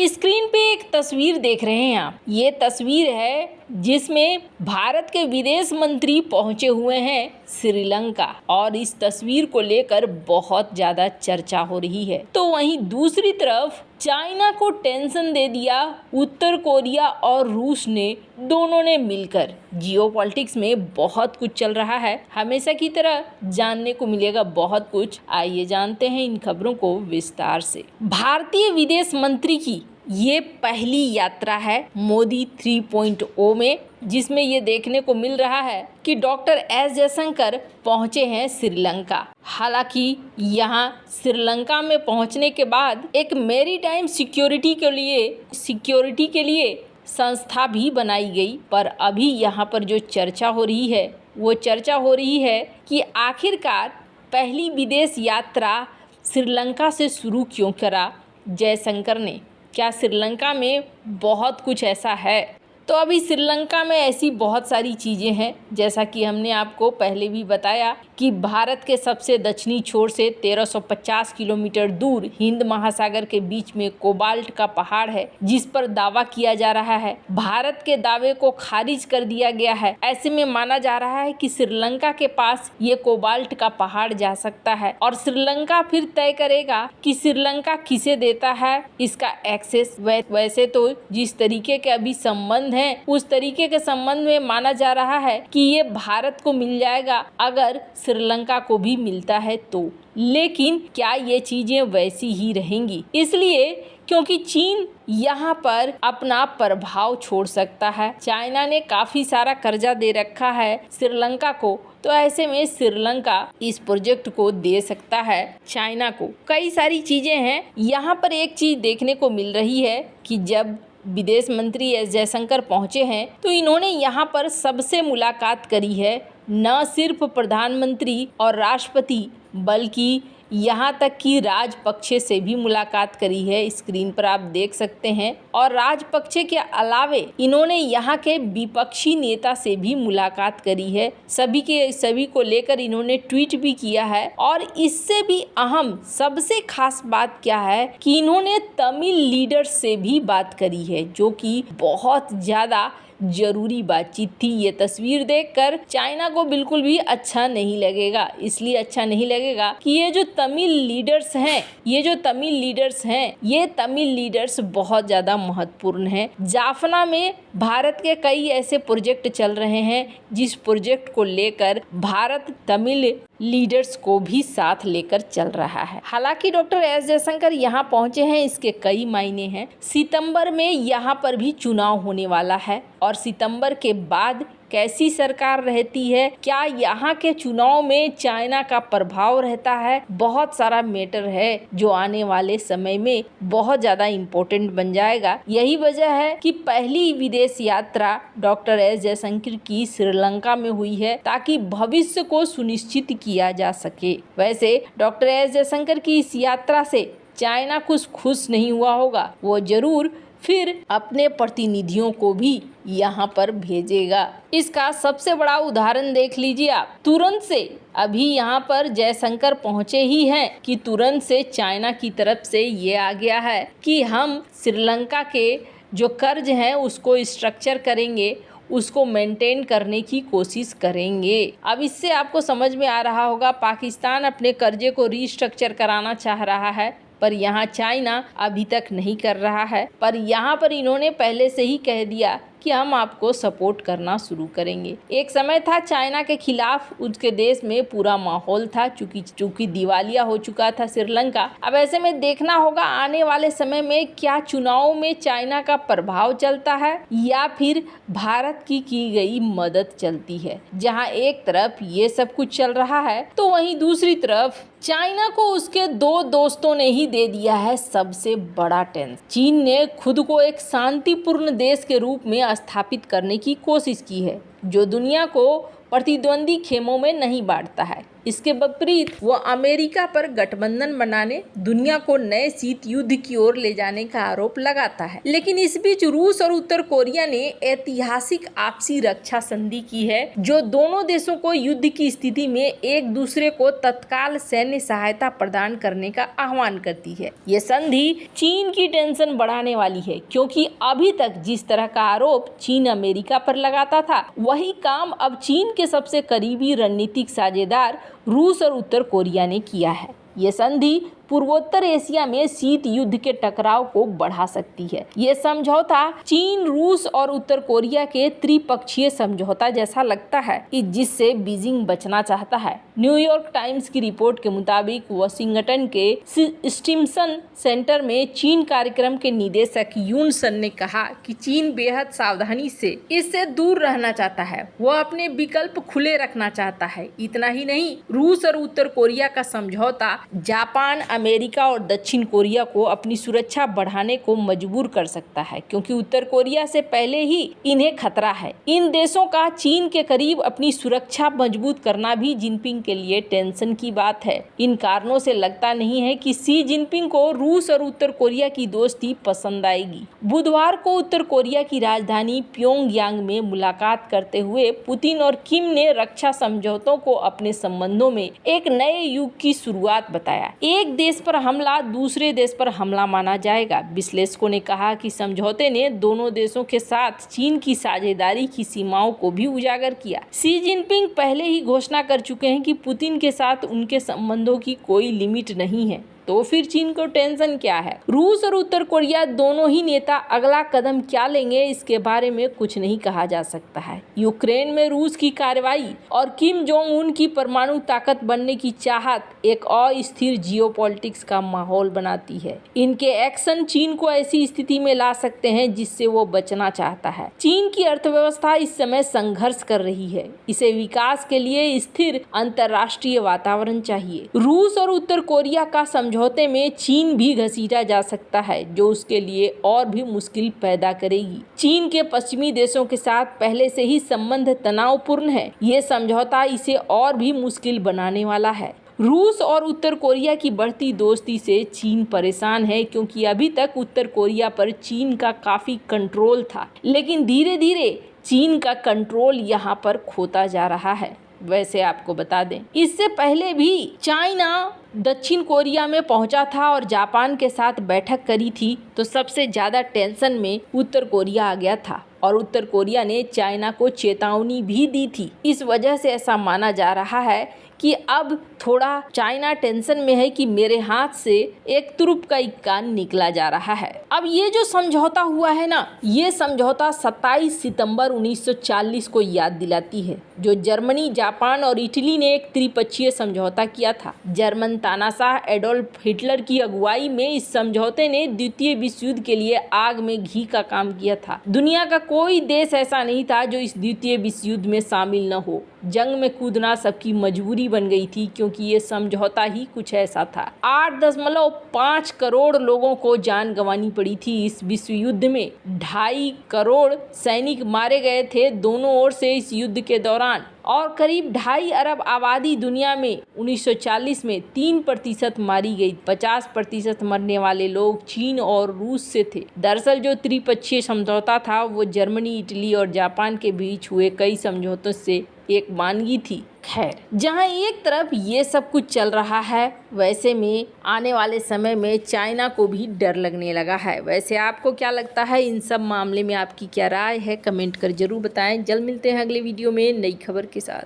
Screen पे एक तस्वीर देख रहे हैं आप। ये तस्वीर है जिसमें भारत के विदेश मंत्री पहुंचे हुए हैं श्रीलंका और इस तस्वीर को लेकर बहुत ज़्यादा चर्चा हो रही है। तो वहीं दूसरी तरफ चाइना को टेंशन दे दिया उत्तर कोरिया और रूस ने, दोनों ने मिलकर। जियोपॉलिटिक्स में बहुत कुछ चल रहा है, हमेशा की तरह जानने को मिलेगा बहुत कुछ। आइए जानते हैं इन खबरों को विस्तार से। भारतीय विदेश मंत्री की ये पहली यात्रा है मोदी 3.0 में, जिसमें ये देखने को मिल रहा है कि डॉक्टर एस जयशंकर पहुंचे हैं श्रीलंका। हालांकि यहाँ श्रीलंका में पहुंचने के बाद एक मैरीटाइम सिक्योरिटी के लिए संस्था भी बनाई गई। पर अभी यहाँ पर जो चर्चा हो रही है वो चर्चा हो रही है कि आखिरकार पहली विदेश यात्रा श्रीलंका से शुरू क्यों करा जयशंकर ने। क्या श्रीलंका में बहुत कुछ ऐसा है? तो अभी श्रीलंका में ऐसी बहुत सारी चीज़ें हैं, जैसा कि हमने आपको पहले भी बताया कि भारत के सबसे दक्षिणी छोर से 1350 किलोमीटर दूर हिंद महासागर के बीच में कोबाल्ट का पहाड़ है, जिस पर दावा किया जा रहा है। भारत के दावे को खारिज कर दिया गया है। ऐसे में माना जा रहा है कि श्रीलंका के पास ये कोबाल्ट का पहाड़ जा सकता है और श्रीलंका फिर तय करेगा कि श्रीलंका किसे देता है इसका एक्सेस। वैसे तो जिस तरीके के अभी संबंध हैं, उस तरीके के संबंध में माना जा रहा है कि ये भारत को मिल जाएगा अगर श्रीलंका को भी मिलता है तो। लेकिन क्या ये चीजें वैसी ही रहेंगी? इसलिए क्योंकि चीन यहाँ पर अपना प्रभाव छोड़ सकता है। चाइना ने काफी सारा कर्जा दे रखा है श्रीलंका को, तो ऐसे में श्रीलंका इस प्रोजेक्ट को दे सकता है चाइना को। कई सारी चीजें हैं। यहाँ पर एक चीज देखने को मिल रही है कि जब विदेश मंत्री एस जयशंकर पहुंचे हैं तो इन्होंने यहाँ पर सबसे मुलाकात करी है, न सिर्फ प्रधानमंत्री और राष्ट्रपति बल्कि यहाँ तक कि राजपक्षे से भी मुलाकात करी है। स्क्रीन पर आप देख सकते हैं। और राजपक्षे के अलावे इन्होंने यहाँ के विपक्षी नेता से भी मुलाकात करी है। सभी को लेकर इन्होंने ट्वीट भी किया है। और इससे भी अहम सबसे खास बात क्या है कि इन्होंने तमिल लीडर्स से भी बात करी है, जो कि बहुत ज़्यादा जरूरी बातचीत थी। ये तस्वीर देखकर चाइना को बिल्कुल भी अच्छा नहीं लगेगा। इसलिए अच्छा नहीं लगेगा कि ये जो तमिल लीडर्स बहुत ज़्यादा महत्वपूर्ण हैं। जाफना में भारत के कई ऐसे प्रोजेक्ट चल रहे हैं जिस प्रोजेक्ट को लेकर भारत तमिल लीडर्स को भी साथ लेकर चल रहा है। हालांकि डॉक्टर एस जयशंकर यहाँ पहुँचे हैं, इसके कई मायने हैं। सितंबर में यहाँ पर भी चुनाव होने वाला है और सितंबर के बाद कैसी सरकार रहती है, क्या यहाँ के चुनाव में चाइना का प्रभाव रहता है, बहुत सारा मैटर है जो आने वाले समय में बहुत ज़्यादा इम्पोर्टेंट बन जाएगा। यही वजह है कि पहली विदेश यात्रा डॉक्टर एस जयशंकर की श्रीलंका में हुई है, ताकि भविष्य को सुनिश्चित किया जा सके। वैसे डॉक्टर एस जयशंकर की इस यात्रा से चाइना कुछ खुश नहीं हुआ होगा, वो जरूर फिर अपने प्रतिनिधियों को भी यहाँ पर भेजेगा। इसका सबसे बड़ा उदाहरण देख लीजिए आप। तुरंत से अभी यहाँ पर जयशंकर पहुँचे ही हैं कि तुरंत से चाइना की तरफ से ये आ गया है कि हम श्रीलंका के जो कर्ज हैं उसको स्ट्रक्चर करेंगे, उसको मेंटेन करने की कोशिश करेंगे। अब इससे आपको समझ में आ रहा होगा पाकिस्तान अपने कर्जे को रीस्ट्रक्चर कराना चाह रहा है, पर यहाँ चाइना अभी तक नहीं कर रहा है। पर यहाँ पर इन्होंने पहले से ही कह दिया कि हम आपको सपोर्ट करना शुरू करेंगे। एक समय था चाइना के खिलाफ उसके देश में पूरा माहौल था, चूंकि दिवालिया हो चुका था श्रीलंका। अब ऐसे में देखना होगा आने वाले समय में क्या चुनाव में चाइना का प्रभाव चलता है या फिर भारत की गई मदद चलती है। जहां एक तरफ ये सब कुछ चल रहा है तो वहीं दूसरी तरफ चाइना को उसके दो दोस्तों ने ही दे दिया है सबसे बड़ा टेंशन। चीन ने खुद को एक शांतिपूर्ण देश के रूप में स्थापित करने की कोशिश की है, जो दुनिया को प्रतिद्वंदी खेमों में नहीं बांटता है। इसके विपरीत वो अमेरिका पर गठबंधन बनाने, दुनिया को नए शीत युद्ध की ओर ले जाने का आरोप लगाता है। लेकिन इस बीच रूस और उत्तर कोरिया ने ऐतिहासिक आपसी रक्षा संधि की है, जो दोनों देशों को युद्ध की स्थिति में एक दूसरे को तत्काल सैन्य सहायता प्रदान करने का आह्वान करती है। ये संधि चीन की टेंशन बढ़ाने वाली है, क्योंकि अभी तक जिस तरह का आरोप चीन अमेरिका पर लगाता था, वही काम अब चीन के सबसे करीबी रणनीतिक साझेदार रूस और उत्तर कोरिया ने किया है। ये संधि पूर्वोत्तर एशिया में शीत युद्ध के टकराव को बढ़ा सकती है। ये समझौता चीन, रूस और उत्तर कोरिया के त्रिपक्षीय समझौता जैसा लगता है, जिससे बीजिंग बचना चाहता है। न्यूयॉर्क टाइम्स की रिपोर्ट के मुताबिक वाशिंगटन के स्टिमसन सेंटर में चीन कार्यक्रम के निदेशक यून सन ने कहा कि चीन बेहद सावधानी से इससे दूर रहना चाहता है। वो अपने विकल्प खुले रखना चाहता है। इतना ही नहीं, रूस और उत्तर कोरिया का समझौता जापान, अमेरिका और दक्षिण कोरिया को अपनी सुरक्षा बढ़ाने को मजबूर कर सकता है, क्योंकि उत्तर कोरिया से पहले ही इन्हें खतरा है। इन देशों का चीन के करीब अपनी सुरक्षा मजबूत करना भी जिनपिंग के लिए टेंशन की बात है। इन कारणों से लगता नहीं है कि शी जिनपिंग को रूस और उत्तर कोरिया की दोस्ती पसंद आएगी। बुधवार को उत्तर कोरिया की राजधानी प्योंगयांग में मुलाकात करते हुए पुतिन और किम ने रक्षा समझौतों को अपने संबंधों में एक नए युग की शुरुआत बताया। एक देश पर हमला दूसरे देश पर हमला माना जाएगा। विश्लेषकों ने कहा कि समझौते ने दोनों देशों के साथ चीन की साझेदारी की सीमाओं को भी उजागर किया। शी जिनपिंग पहले ही घोषणा कर चुके हैं कि पुतिन के साथ उनके संबंधों की कोई लिमिट नहीं है, तो फिर चीन को टेंशन क्या है? रूस और उत्तर कोरिया दोनों ही नेता अगला कदम क्या लेंगे, इसके बारे में कुछ नहीं कहा जा सकता है। यूक्रेन में रूस की कार्रवाई और किम जोंग उन की परमाणु ताकत बनने की चाहत एक अस्थिर जियोपॉलिटिक्स का माहौल बनाती है। इनके एक्शन चीन को ऐसी स्थिति में ला सकते हैं जिससे वो बचना चाहता है। चीन की अर्थव्यवस्था इस समय संघर्ष कर रही है। इसे विकास के लिए स्थिर अंतर्राष्ट्रीय वातावरण चाहिए। रूस और उत्तर कोरिया का समझौते में चीन भी घसीटा जा सकता है, जो उसके लिए और भी मुश्किल पैदा करेगी। चीन के पश्चिमी देशों के साथ पहले से ही संबंध तनावपूर्ण है। ये समझौता इसे और भी मुश्किल बनाने वाला है। रूस और उत्तर कोरिया की बढ़ती दोस्ती से चीन परेशान है, क्योंकि अभी तक उत्तर कोरिया पर चीन का काफी कंट्रोल था, लेकिन धीरे धीरे चीन का कंट्रोल यहाँ पर खोता जा रहा है। वैसे आपको बता दें, इससे पहले भी चाइना दक्षिण कोरिया में पहुंचा था और जापान के साथ बैठक करी थी, तो सबसे ज़्यादा टेंशन में उत्तर कोरिया आ गया था और उत्तर कोरिया ने चाइना को चेतावनी भी दी थी। इस वजह से ऐसा माना जा रहा है कि अब थोड़ा चाइना टेंशन में है कि मेरे हाथ से एक तुरुप का एक कान निकला जा रहा है। अब ये जो समझौता हुआ है ना, ये समझौता 27 सितंबर 1940 को याद दिलाती है, जो जर्मनी, जापान और इटली ने एक त्रिपक्षीय समझौता किया था। जर्मन तानाशाह एडोल्फ हिटलर की अगुवाई में इस समझौते ने द्वितीय विश्व युद्ध के लिए आग में घी का काम किया था। दुनिया का कोई देश ऐसा नहीं था जो इस द्वितीय विश्व युद्ध में शामिल न हो। जंग में कूदना सबकी मजबूरी बन गई थी, क्योंकि ये समझौता ही कुछ ऐसा था। 8.5 करोड़ लोगों को जान गंवानी पड़ी थी इस विश्व युद्ध में। 2.5 करोड़ सैनिक मारे गए थे दोनों ओर से इस युद्ध के दौरान, और करीब 2.5 अरब आबादी दुनिया में 1940 में 3% मारी गई। 50% मरने वाले लोग चीन और रूस से थे। दरअसल जो त्रिपक्षीय समझौता था वो जर्मनी, इटली और जापान के बीच हुए कई समझौतों से एक मानगी थी। खैर, जहां एक तरफ ये सब कुछ चल रहा है, वैसे में आने वाले समय में चाइना को भी डर लगने लगा है। वैसे आपको क्या लगता है, इन सब मामले में आपकी क्या राय है? कमेंट कर जरूर बताएं। जल्द मिलते हैं अगले वीडियो में नई खबर के साथ।